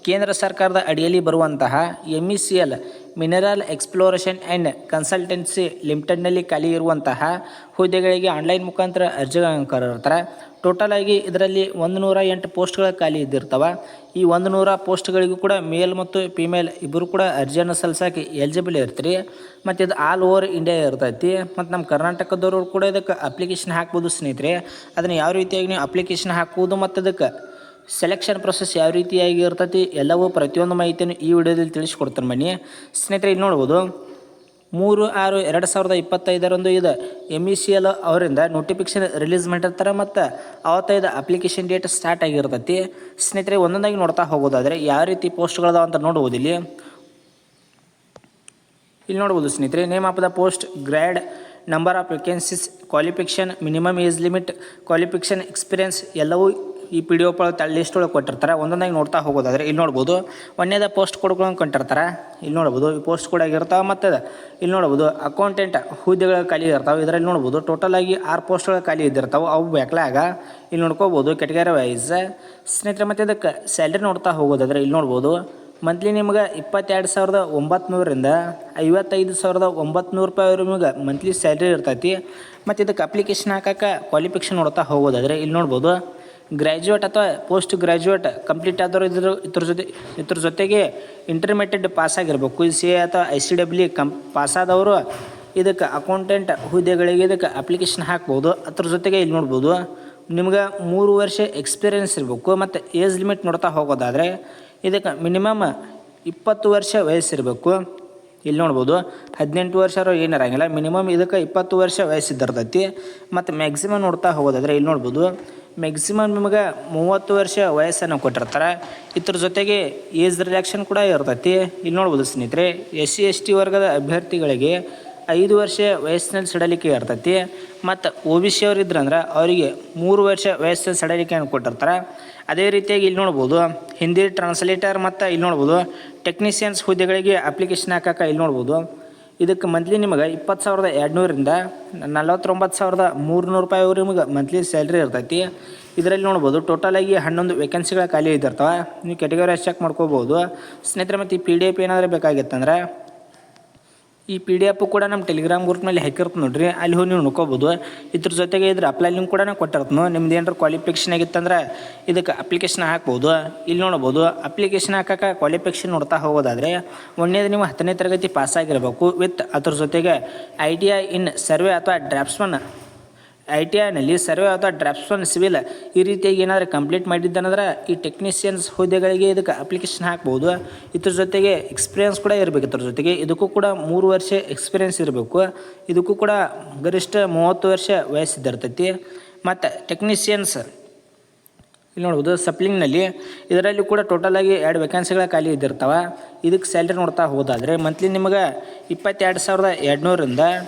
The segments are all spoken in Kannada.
ಕೇಂದ್ರ ಸರ್ಕಾರದ ಅಡಿಯಲ್ಲಿ ಬರುವಂತಹ MECL mineral exploration and consultancy ಲಿಮಿಟೆಡ್ನಲ್ಲಿ ಖಾಲಿ ಇರುವಂತಹ ಹುದ್ದೆಗಳಿಗೆ ಆನ್ಲೈನ್ ಮುಖಾಂತರ ಅರ್ಜಿಗಳನ್ನು ಕರೆದಿರ್ತಾರೆ. ಟೋಟಲ್ ಆಗಿ ಇದರಲ್ಲಿ 108 ಪೋಸ್ಟ್ಗಳ ಖಾಲಿ ಇದ್ದಿರ್ತವೆ. ಈ 100 ಪೋಸ್ಟ್ಗಳಿಗೂ ಕೂಡ ಮೇಲ್ ಮತ್ತು ಫಿಮೇಲ್ ಇಬ್ಬರು ಕೂಡ ಅರ್ಜಿಯನ್ನು ಸಲ್ಲಿಸೋಕೆ ಎಲಿಜಿಬಲ್ ಇರ್ತೀರಿ. ಮತ್ತು ಇದು ಆಲ್ ಓವರ್ ಇಂಡಿಯಾ ಇರ್ತೈತಿ. ಮತ್ತು ನಮ್ಮ ಕರ್ನಾಟಕದವರು ಕೂಡ ಇದಕ್ಕೆ ಅಪ್ಲಿಕೇಶನ್ ಹಾಕ್ಬೋದು ಸ್ನೇಹಿತರೆ. ಅದನ್ನು ಯಾವ ರೀತಿಯಾಗಿ ನೀವು ಅಪ್ಲಿಕೇಶನ್ ಹಾಕ್ಬೋದು ಮತ್ತು ಅದಕ್ಕೆ ಸೆಲೆಕ್ಷನ್ ಪ್ರೊಸೆಸ್ ಯಾವ ರೀತಿಯಾಗಿ ಇರ್ತೈತಿ ಎಲ್ಲವೂ ಪ್ರತಿಯೊಂದು ಮಾಹಿತಿಯನ್ನು ಈ ವಿಡಿಯೋದಲ್ಲಿ ತಿಳಿಸ್ಕೊಡ್ತಾರೆ ಬನ್ನಿ ಸ್ನೇಹಿತರೆ. ಇಲ್ಲಿ ನೋಡ್ಬೋದು 3/6/2025 ಇದು MECL ಅವರಿಂದ ನೋಟಿಫಿಕೇಶನ್ ರಿಲೀಸ್ ಮಾಡಿರ್ತಾರೆ ಮತ್ತು ಅವತ್ತೈದು ಅಪ್ಲಿಕೇಶನ್ ಡೇಟ್ ಸ್ಟಾರ್ಟ್ ಆಗಿರ್ತೈತಿ ಸ್ನೇಹಿತರೆ. ಒಂದೊಂದಾಗಿ ನೋಡ್ತಾ ಹೋಗೋದಾದರೆ ಯಾವ ರೀತಿ ಪೋಸ್ಟ್ಗಳದಾವ ಅಂತ ನೋಡ್ಬೋದು. ಇಲ್ಲಿ ನೋಡ್ಬೋದು ಸ್ನೇಹಿತರೆ, name of the post, grade, number of vacancies, qualification, minimum age limit, qualification, experience ಎಲ್ಲವೂ ಈ PDF ಲಿಸ್ಟ್ ಒಳಗೆ ಕೊಟ್ಟಿರ್ತಾರೆ. ಒಂದೊಂದಾಗಿ ನೋಡ್ತಾ ಹೋಗೋದಾದರೆ ಇಲ್ಲಿ ನೋಡ್ಬೋದು ಒಂದೇದ ಪೋಸ್ಟ್ ಕೊಡ್ಕೊಂಡು ಕೊಟ್ಟಿರ್ತಾರೆ. ಇಲ್ಲಿ ನೋಡ್ಬೋದು ಈ ಪೋಸ್ಟ್ ಕೂಡ ಆಗಿರ್ತಾವೆ. ಮತ್ತು ಇಲ್ಲಿ ನೋಡ್ಬೋದು ಅಕೌಂಟೆಂಟ್ ಹುದ್ದೆಗಳ ಖಾಲಿ ಇರ್ತಾವೆ. ಇದರಲ್ಲಿ ನೋಡ್ಬೋದು ಟೋಟಲ್ ಆಗಿ 6 ಪೋಸ್ಟ್ಗಳ ಖಾಲಿ ಇದ್ದಿರ್ತಾವೆ. ಅವು ಬ್ಯಾಕ್ಲಾಗ ಇಲ್ಲಿ ನೋಡ್ಕೋಬೋದು ಕ್ಯಾಟಗರಿ ವೈಸ್ ಸ್ನೇಹಿತರೆ. ಮತ್ತು ಇದಕ್ಕೆ ಸ್ಯಾಲ್ರಿ ನೋಡ್ತಾ ಹೋಗೋದಾದರೆ ಇಲ್ಲಿ ನೋಡ್ಬೋದು ಮಂತ್ಲಿ ನಿಮ್ಗೆ 22,900ರಿಂದ 55,900 ರೂಪಾಯಿವರೆಗೂ ನಿಮಗೆ ಮಂತ್ಲಿ ಸ್ಯಾಲ್ರಿ ಇರ್ತೈತಿ. ಮತ್ತು ಇದಕ್ಕೆ ಅಪ್ಲಿಕೇಶನ್ ಹಾಕೋಕೆ ಕ್ವಾಲಿಫಿಕೇಷನ್ ನೋಡ್ತಾ ಹೋಗೋದಾದರೆ ಇಲ್ಲಿ ನೋಡ್ಬೋದು ಗ್ರ್ಯಾಜುಯೇಟ್ ಅಥವಾ ಪೋಸ್ಟ್ ಗ್ರ್ಯಾಜುಯೇಟ್ ಕಂಪ್ಲೀಟ್ ಆದವರು ಇದ್ರ ಜೊತೆಗೆ ಇಂಟರ್ಮೀಡಿಯೇಟ್ ಪಾಸ್ ಆಗಿರಬೇಕು. CA ಅಥವಾ ICAA ಪಾಸಾದವರು ಇದಕ್ಕೆ ಅಕೌಂಟೆಂಟ್ ಹುದ್ದೆಗಳಿಗೆ ಇದಕ್ಕೆ ಅಪ್ಲಿಕೇಶನ್ ಹಾಕ್ಬೋದು. ಅದ್ರ ಜೊತೆಗೆ ಇಲ್ಲಿ ನೋಡ್ಬೋದು ನಿಮ್ಗೆ 3 ವರ್ಷ ಎಕ್ಸ್ಪೀರಿಯೆನ್ಸ್ ಇರಬೇಕು. ಮತ್ತು ಏಜ್ ಲಿಮಿಟ್ ನೋಡ್ತಾ ಹೋಗೋದಾದರೆ ಇದಕ್ಕೆ ಮಿನಿಮಮ್ 20 ವರ್ಷ ವಯಸ್ಸಿರಬೇಕು. ಇಲ್ಲಿ ನೋಡ್ಬೋದು 18 ವರ್ಷ ಏನಿರಂಗಿಲ್ಲ, ಮಿನಿಮಮ್ ಇದಕ್ಕೆ 20 ವರ್ಷ ವಯಸ್ಸಿದ್ದಿರ್ತೈತಿ. ಮತ್ತು ಮ್ಯಾಕ್ಸಿಮಮ್ ನೋಡ್ತಾ ಹೋಗೋದಾದರೆ ಇಲ್ಲಿ ನೋಡ್ಬೋದು ಮ್ಯಾಕ್ಸಿಮಮ್ ನಿಮಗೆ 30 ವರ್ಷ ವಯಸ್ಸನ್ನು ಕೊಟ್ಟಿರ್ತಾರೆ. ಇದ್ರ ಜೊತೆಗೆ ಏಜ್ ರಿಲ್ಯಾಕ್ಷನ್ ಕೂಡ ಇರ್ತೈತಿ. ಇಲ್ಲಿ ನೋಡ್ಬೋದು ಸ್ನೇಹಿತರೆ, SC ST ವರ್ಗದ ಅಭ್ಯರ್ಥಿಗಳಿಗೆ 5 ವರ್ಷ ವಯಸ್ಸಿನಲ್ಲಿ ಸಡಲಿಕೆ ಇರ್ತೈತಿ. ಮತ್ತು OBC ಅವ್ರು ಇದ್ರಂದ್ರೆ ಅವರಿಗೆ 3 ವರ್ಷ ವಯಸ್ಸಿನ ಸಡಲಿಕೆಯನ್ನು ಕೊಟ್ಟಿರ್ತಾರೆ. ಅದೇ ರೀತಿಯಾಗಿ ಇಲ್ಲಿ ನೋಡ್ಬೋದು ಹಿಂದಿ ಟ್ರಾನ್ಸ್ಲೇಟರ್ ಮತ್ತು ಇಲ್ಲಿ ನೋಡ್ಬೋದು ಟೆಕ್ನಿಷಿಯನ್ಸ್ ಹುದ್ದೆಗಳಿಗೆ ಅಪ್ಲಿಕೇಶನ್ ಹಾಕೋಕೆ ಇಲ್ಲಿ ನೋಡ್ಬೋದು ಇದಕ್ಕೆ ಮಂತ್ಲಿ ನಿಮಗೆ 20,200ರಿಂದ 49,300 ರೂಪಾಯಿವರೆಗೂ ನಿಮಗೆ ಮಂತ್ಲಿ ಸ್ಯಾಲ್ರಿ ಇರ್ತೈತಿ. ಇದರಲ್ಲಿ ನೋಡ್ಬೋದು ಟೋಟಲ್ ಆಗಿ 11 ವೇಕೆನ್ಸಿಗಳ ಖಾಲಿ ಇದ್ದಿರ್ತವೆ. ನೀವು ಕ್ಯಾಟಗರಿ ಚೆಕ್ ಮಾಡ್ಕೋಬೋದು ಸ್ನೇಹಿತರೆ. ಮತ್ತು ಈ PDF ಏನಾದರೂ ಬೇಕಾಗಿತ್ತಂದ್ರೆ ಈ PDF ಕೂಡ ನಮ್ಮ ಟೆಲಿಗ್ರಾಮ್ ಗ್ರೂಪ್ನಲ್ಲಿ ಹಾಕಿರ್ತ ನೋಡ್ರಿ, ಅಲ್ಲಿ ಹೋಗಿ ನೀವು ನೋಡ್ಕೋಬೋದು. ಇದ್ರ ಜೊತೆಗೆ ಇದ್ರ ಅಪ್ಲೈ ಲಿಂಕ್ ಕೂಡ ಕೊಟ್ಟಿರ್ತೀನಿ. ನಿಮ್ದು ಏನಾರು ಕ್ವಾಲಿಫಿಕೇಷನ್ ಆಗಿತ್ತಂದ್ರೆ ಇದಕ್ಕೆ ಅಪ್ಲಿಕೇಶನ್ ಹಾಕ್ಬೋದು. ಇಲ್ಲಿ ನೋಡ್ಬೋದು ಅಪ್ಲಿಕೇಶನ್ ಹಾಕೋಕೆ ಕ್ವಾಲಿಫಿಕೇಷನ್ ನೋಡ್ತಾ ಹೋಗೋದಾದರೆ ಒಂದೇದು ನೀವು 10ನೇ ತರಗತಿ ಪಾಸಾಗಿರಬೇಕು. ವಿತ್ ಅದ್ರ ಜೊತೆಗೆ ITI ಇನ್ ಸರ್ವೆ ಅಥವಾ ಡ್ರಾಫ್ಟ್ಸ್ಮನ್, ITIನಲ್ಲಿ ಸರ್ವೆ ಅಥವಾ ಡ್ರಾಫ್ಟ್ಸ್ಮನ್ ಸಿವಿಲ್ ಈ ರೀತಿಯಾಗಿ ಏನಾದರೂ ಕಂಪ್ಲೀಟ್ ಮಾಡಿದ್ದಾನಂದ್ರೆ ಈ ಟೆಕ್ನಿಷಿಯನ್ಸ್ ಹುದ್ದೆಗಳಿಗೆ ಇದಕ್ಕೆ ಅಪ್ಲಿಕೇಶನ್ ಹಾಕ್ಬೋದು. ಇದ್ರ ಜೊತೆಗೆ ಎಕ್ಸ್ಪೀರಿಯನ್ಸ್ ಕೂಡ ಇರಬೇಕು. ಇದ್ರ ಜೊತೆಗೆ ಇದಕ್ಕೂ ಕೂಡ 3 ವರ್ಷ ಎಕ್ಸ್ಪೀರಿಯನ್ಸ್ ಇರಬೇಕು. ಇದಕ್ಕೂ ಕೂಡ ಗರಿಷ್ಠ 30 ವರ್ಷ ವಯಸ್ಸಿದ್ದಿರ್ತೈತಿ. ಮತ್ತು ಟೆಕ್ನಿಷಿಯನ್ಸ್ ಇಲ್ಲಿ ನೋಡ್ಬೋದು ಸಪ್ಲಿಂಗ್ನಲ್ಲಿ ಇದರಲ್ಲಿ ಕೂಡ ಟೋಟಲ್ ಆಗಿ 2 ವೇಕೆನ್ಸಿಗಳ ಖಾಲಿ ಇದ್ದಿರ್ತಾವೆ. ಇದಕ್ಕೆ ಸ್ಯಾಲ್ರಿ ನೋಡ್ತಾ ಹೋದಾದರೆ ಮಂತ್ಲಿ ನಿಮಗೆ 22,200ರಿಂದ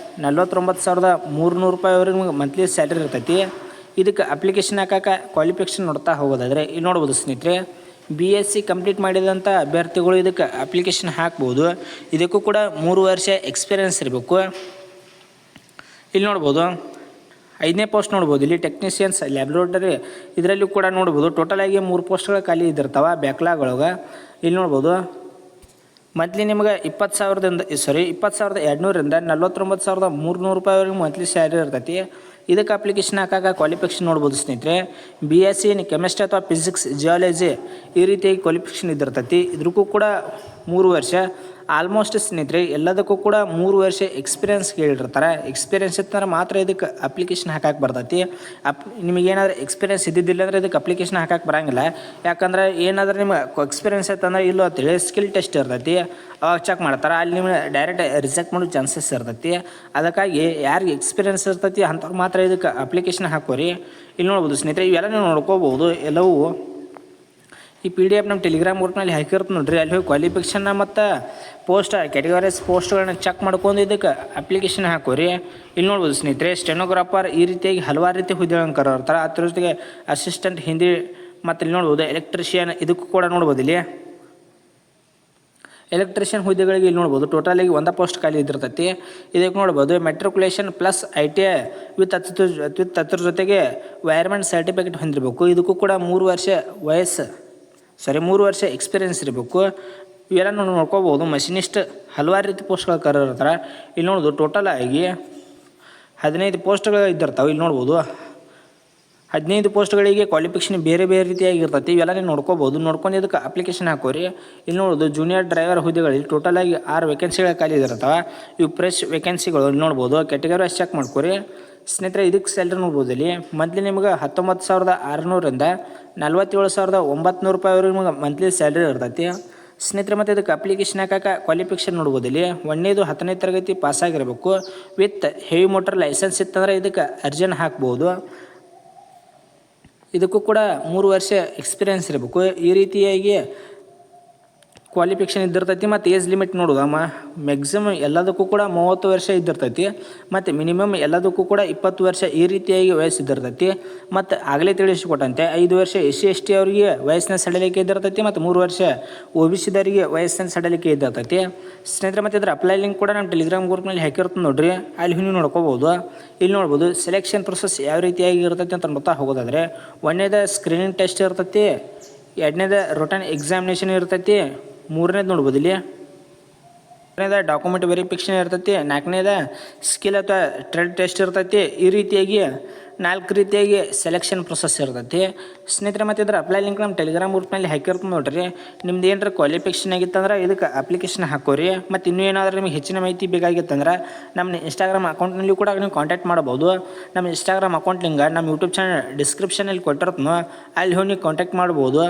49,300 ರೂಪಾಯಿವರೆಗೂ ನಿಮಗೆ ಮಂತ್ಲಿ ಸ್ಯಾಲ್ರಿ ಇರ್ತೈತಿ. ಇದಕ್ಕೆ ಅಪ್ಲಿಕೇಶನ್ ಹಾಕೋಕೆ ಕ್ವಾಲಿಫಿಕೇಷನ್ ನೋಡ್ತಾ ಹೋಗೋದಾದರೆ ಇಲ್ಲಿ ನೋಡ್ಬೋದು ಸ್ನೇಹಿತರೆ BSc ಕಂಪ್ಲೀಟ್ ಮಾಡಿದಂಥ ಅಭ್ಯರ್ಥಿಗಳು ಇದಕ್ಕೆ ಅಪ್ಲಿಕೇಶನ್ ಹಾಕ್ಬೋದು. ಇದಕ್ಕೂ ಕೂಡ 3 ವರ್ಷ ಎಕ್ಸ್ಪೀರಿಯೆನ್ಸ್ ಇರಬೇಕು. ಇಲ್ಲಿ ನೋಡ್ಬೋದು 5ನೇ ಪೋಸ್ಟ್ ನೋಡ್ಬೋದು ಇಲ್ಲಿ ಟೆಕ್ನಿಷಿಯನ್ಸ್ ಲ್ಯಾಬ್ರೋಟರಿ ಇದರಲ್ಲಿ ಕೂಡ ನೋಡ್ಬೋದು ಟೋಟಲ್ ಆಗಿ 3 ಪೋಸ್ಟ್ಗಳ ಖಾಲಿ ಇದ್ದಿರ್ತಾವೆ ಬ್ಯಾಕ್ಲಾಗ್ ಒಳಗೆ. ಇಲ್ಲಿ ನೋಡ್ಬೋದು ಮಂತ್ಲಿ ನಿಮಗೆ 20,200ರಿಂದ 49,300 ರೂಪಾಯಿವರೆಗೂ ಮಂತ್ಲಿ ಸ್ಯಾಲರಿ ಇರ್ತೈತಿ. ಇದಕ್ಕೆ ಅಪ್ಲಿಕೇಶನ್ ಹಾಕಾಗ ಕ್ವಾಲಿಫಿಕೇಷನ್ ನೋಡ್ಬೋದು ಸ್ನೇಹಿತರೆ BSc ಇನ್ ಕೆಮಿಸ್ಟ್ರಿ ಅಥವಾ ಫಿಸಿಕ್ಸ್, ಜಿಯಾಲಜಿ ಈ ರೀತಿಯಾಗಿ ಕ್ವಾಲಿಫಿಕೇಷನ್ ಇದ್ದಿರ್ತೈತಿ. ಇದಕ್ಕೂ ಕೂಡ 3 ವರ್ಷ ಆಲ್ಮೋಸ್ಟ್ ಸ್ನೇಹಿತರೆ ಎಲ್ಲದಕ್ಕೂ ಕೂಡ 3 ವರ್ಷ ಎಕ್ಸ್ಪೀರಿಯೆನ್ಸ್ ಕೇಳಿರ್ತಾರೆ. ಎಕ್ಸ್ಪೀರಿಯೆನ್ಸ್ ಇತ್ತಂದ್ರೆ ಮಾತ್ರ ಇದಕ್ಕೆ ಅಪ್ಲಿಕೇಶನ್ ಹಾಕಕ್ಕೆ ಬರ್ತೈತಿ. ನಿಮಗೇನಾದ್ರೂ ಎಕ್ಸ್ಪೀರಿಯೆನ್ಸ್ ಇದ್ದಿದ್ದಿಲ್ಲ ಅಂದರೆ ಇದಕ್ಕೆ ಅಪ್ಲಿಕೇಶನ್ ಹಾಕಕ್ಕೆ ಬರೋಂಗಿಲ್ಲ. ಯಾಕಂದ್ರೆ ಏನಾದರೂ ನಿಮ್ಗೆ ಎಕ್ಸ್ಪೀರಿಯೆನ್ಸ್ ಇತ್ತಂದ್ರೆ ಇಲ್ಲ ಅಂತೇಳಿ ಸ್ಕಿಲ್ ಟೆಸ್ಟ್ ಇರ್ತೈತಿ, ಅವಾಗ ಚೆಕ್ ಮಾಡ್ತಾರೆ. ಅಲ್ಲಿ ನಿಮ್ಗೆ ಡೈರೆಕ್ಟ್ ರಿಜೆಕ್ಟ್ ಮಾಡೋ ಚಾನ್ಸಸ್ ಇರ್ತೈತಿ. ಅದಕ್ಕಾಗಿ ಯಾರಿಗೆ ಎಕ್ಸ್ಪೀರಿಯೆನ್ಸ್ ಇರ್ತೈತಿ ಅಂಥವ್ರು ಮಾತ್ರ ಇದಕ್ಕೆ ಅಪ್ಲಿಕೇಶನ್ ಹಾಕೋರಿ. ಇಲ್ಲಿ ನೋಡ್ಬೋದು ಸ್ನೇಹಿತರೆ ಇವೆಲ್ಲ ನೀವು ನೋಡ್ಕೋಬೋದು. ಎಲ್ಲವೂ ಈ PDF ನಮ್ಮ ಟೆಲಿಗ್ರಾಮ್ ಗ್ರೂಪ್ನಲ್ಲಿ ಹಾಕಿರ್ತ ನೋಡ್ರಿ, ಅಲ್ಲಿ ಹೋಗಿ ಕ್ವಾಲಿಫಿಕೇಷನ್ನ ಮತ್ತು ಪೋಸ್ಟ್ ಕ್ಯಾಟಗರೀಸ್ ಪೋಸ್ಟ್ಗಳನ್ನ ಚೆಕ್ ಮಾಡ್ಕೊಂಡು ಇದಕ್ಕೆ ಅಪ್ಲಿಕೇಶನ್ ಹಾಕೋರಿ. ಇಲ್ಲಿ ನೋಡ್ಬೋದು ಸ್ನೇಹಿತರೆ ಸ್ಟೆನೋಗ್ರಾಫರ್ ಈ ರೀತಿಯಾಗಿ ಹಲವಾರು ರೀತಿ ಹುದ್ದೆಗಳನ್ನು ಕರೆದಿರ್ತಾರೆ. ಅದ್ರ ಜೊತೆಗೆ ಅಸಿಸ್ಟೆಂಟ್ ಹಿಂದಿ ಮತ್ತು ಇಲ್ಲಿ ನೋಡ್ಬೋದು ಎಲೆಕ್ಟ್ರಿಷಿಯನ್ ಇದಕ್ಕೂ ಕೂಡ ನೋಡ್ಬೋದು. ಇಲ್ಲಿ ಎಲೆಕ್ಟ್ರಿಷಿಯನ್ ಹುದ್ದೆಗಳಿಗೆ ಇಲ್ಲಿ ನೋಡ್ಬೋದು ಟೋಟಲಾಗಿ 1 ಪೋಸ್ಟ್ ಖಾಲಿ ಇದ್ದಿರ್ತೈತಿ. ಇದಕ್ಕೆ ನೋಡ್ಬೋದು ಮೆಟ್ರಿಕುಲೇಷನ್ ಪ್ಲಸ್ ITI ವಿತ್ ಅದ್ರ ಜೊತೆಗೆ ವೈರ್ಮೆಂಟ್ ಸರ್ಟಿಫಿಕೇಟ್ ಹೊಂದಿರಬೇಕು. ಇದಕ್ಕೂ ಕೂಡ 3 ವರ್ಷ ವಯಸ್ಸು 3 ವರ್ಷ ಎಕ್ಸ್ಪೀರಿಯೆನ್ಸ್ ಇರಬೇಕು. ಇವೆಲ್ಲ ನಾವು ನೋಡ್ಕೋಬೋದು. ಮಷಿನಿಸ್ಟ್ ಹಲವಾರು ರೀತಿ ಪೋಸ್ಟ್ಗಳು ಕರೆದಿರ್ತಾರೆ. ಇಲ್ಲಿ ನೋಡ್ಬೋದು ಟೋಟಲ್ ಆಗಿ 15 ಪೋಸ್ಟ್ಗಳು ಇದ್ದಿರ್ತಾವೆ. ಇಲ್ಲಿ ನೋಡ್ಬೋದು 15 ಪೋಸ್ಟ್ಗಳಿಗೆ ಕ್ವಾಲಿಫಿಕೇಷನ್ ಬೇರೆ ಬೇರೆ ರೀತಿಯಾಗಿರ್ತೈತಿ. ಇವೆಲ್ಲ ನೀವು ನೋಡ್ಕೋಬೋದು. ನೋಡ್ಕೊಂಡು ಇದಕ್ಕೆ ಅಪ್ಲಿಕೇಶನ್ ಹಾಕೋರಿ. ಇಲ್ಲಿ ನೋಡ್ಬೋದು ಜೂನಿಯರ್ ಡ್ರೈವರ್ ಹುದ್ದೆಗಳಲ್ಲಿ ಟೋಟಲ್ ಆಗಿ 6 ವೇಕೆನ್ಸಿಗಳ ಖಾಲಿ ಇದಿರ್ತಾವೆ. ಇವು ಫ್ರೆಶ್ ವೇಕೆನ್ಸಿಗಳು ನೋಡ್ಬೋದು. ಕ್ಯಾಟಗರಿ ವೈಸ್ ಚೆಕ್ ಮಾಡ್ಕೊರಿ ಸ್ನೇಹಿತರೆ. ಇದಕ್ಕೆ ಸ್ಯಾಲ್ರಿ ನೋಡ್ಬೋದು. ಇಲ್ಲಿ ಮಂತ್ಲಿ ನಿಮ್ಗೆ 19,600ರಿಂದ 47,900 ರೂಪಾಯಿವರೆಗೆ ನಿಮ್ಗೆ ಮಂತ್ಲಿ ಸ್ಯಾಲ್ರಿ ಇರ್ತೈತಿ ಸ್ನೇಹಿತರೆ. ಮತ್ತು ಇದಕ್ಕೆ ಅಪ್ಲಿಕೇಶನ್ ಹಾಕಕ್ಕೆ ಕ್ವಾಲಿಫಿಕೇಷನ್ ನೋಡ್ಬೋದು. ಇಲ್ಲಿ 10ನೇ ತರಗತಿ ಪಾಸಾಗಿರಬೇಕು ವಿತ್ ಹೆವಿ ಮೋಟರ್ ಲೈಸೆನ್ಸ್ ಇತ್ತಂದ್ರೆ ಇದಕ್ಕೆ ಅರ್ಜಿನ ಹಾಕ್ಬೋದು. ಇದಕ್ಕೂ ಕೂಡ 3 ವರ್ಷ ಎಕ್ಸ್ಪೀರಿಯೆನ್ಸ್ ಇರಬೇಕು. ಈ ರೀತಿಯಾಗಿ ಕ್ವಾಲಿಫಿಕೇಷನ್ ಇದ್ದಿರ್ತೈತಿ. ಮತ್ತು ಏಜ್ ಲಿಮಿಟ್ ನೋಡೋದು ಮ್ಯಾಕ್ಸಿಮಮ್ ಎಲ್ಲದಕ್ಕೂ ಕೂಡ 30 ವರ್ಷ ಇದ್ದಿರ್ತೈತಿ. ಮತ್ತು ಮಿನಿಮಮ್ ಎಲ್ಲದಕ್ಕೂ ಕೂಡ 20 ವರ್ಷ ಈ ರೀತಿಯಾಗಿ ವಯಸ್ಸು ಇದ್ದಿರ್ತೈತಿ. ಮತ್ತು ಆಗಲೇ ತಿಳಿಸಿಕೊಟ್ಟಂತೆ 5 ವರ್ಷ SC/ST ಅವರಿಗೆ ವಯಸ್ಸಿನ ಸಡಿಲಿಕೆ ಇದ್ದಿರ್ತೈತಿ. ಮತ್ತು 3 ವರ್ಷ OBC-ದವರಿಗೆ ವಯಸ್ಸಿನ ಸಡಿಲಿಕೆ ಇದ್ದಿರ್ತೈತಿ ಸ್ನೇಹಿತರೆ. ಮತ್ತು ಇದರ ಅಪ್ಲೈ ಲಿಂಕ್ ಕೂಡ ನಮ್ಮ ಟೆಲಿಗ್ರಾಮ್ ಗ್ರೂಪ್ನಲ್ಲಿ ಹಾಕಿರ್ತೀನಿ ನೋಡ್ರಿ. ಅಲ್ಲಿ ನೀವು ನೋಡ್ಕೋಬೋದು. ಇಲ್ಲಿ ನೋಡ್ಬೋದು ಸೆಲೆಕ್ಷನ್ ಪ್ರೊಸೆಸ್ ಯಾವ ರೀತಿಯಾಗಿ ಇರ್ತೈತಿ ಅಂತ ನೋಡ್ತಾ ಹೋಗೋದಾದರೆ, 1ನೇದು ಸ್ಕ್ರೀನಿಂಗ್ ಟೆಸ್ಟ್ ಇರ್ತೈತಿ, 2ನೇದು ರಿಟನ್ ಎಕ್ಸಾಮಿನೇಷನ್ ಇರ್ತೈತಿ, 3ನೇದು ನೋಡ್ಬೋದು ಇಲ್ಲಿ 3ನೇದು ಡಾಕ್ಯುಮೆಂಟ್ ವೆರಿಫಿಕೇಷನ್ ಇರ್ತೈತಿ, 4ನೇದು ಸ್ಕಿಲ್ ಅಥವಾ ಟ್ರೇಡ್ ಟೆಸ್ಟ್ ಇರ್ತೈತಿ. ಈ ರೀತಿಯಾಗಿ 4 ರೀತಿಯಾಗಿ ಸೆಲೆಕ್ಷನ್ ಪ್ರೊಸೆಸ್ ಇರ್ತೈತಿ ಸ್ನೇಹಿತರೆ. ಮತ್ತು ಇದರ ಅಪ್ಲೈ ಲಿಂಕ್ ನಮ್ಮ ಟೆಲಿಗ್ರಾಮ್ ಗ್ರೂಪ್ನಲ್ಲಿ ಹಾಕಿರ್ತೀನಿ ನೋಡ್ರಿ. ನಿಮ್ದು ಏನಾರ ಕ್ವಾಲಿಫಿಕೇಷನ್ ಆಗಿತ್ತಂದ್ರೆ ಇದಕ್ಕೆ ಅಪ್ಲಿಕೇಶನ್ ಹಾಕೋರಿ. ಮತ್ತು ಇನ್ನೂ ಏನಾದರೂ ನಿಮಗೆ ಹೆಚ್ಚಿನ ಮಾಹಿತಿ ಬೇಕಾಗಿತ್ತಂದ್ರೆ ನಮ್ಮ ಇನ್ಸ್ಟಾಗ್ರಾಮ್ ಅಕೌಂಟ್ನಲ್ಲಿ ಕೂಡ ನೀವು ಕಾಂಟ್ಯಾಕ್ಟ್ ಮಾಡ್ಬೋದು. ನಮ್ಮ ಇನ್ಸ್ಟಾಗ್ರಾಮ್ ಅಕೌಂಟ್ ಲಿಂಕ್ ನಮ್ಮ ಯೂಟ್ಯೂಬ್ ಚಾನಲ್ ಡಿಸ್ಕ್ರಿಪ್ಷನಲ್ಲಿ ಕೊಟ್ಟಿರ್ತೀನಿ. ಅಲ್ಲಿ ಹೋಗಿ ನೀವು ಕಾಂಟ್ಯಾಕ್ಟ್ ಮಾಡ್ಬೋದು.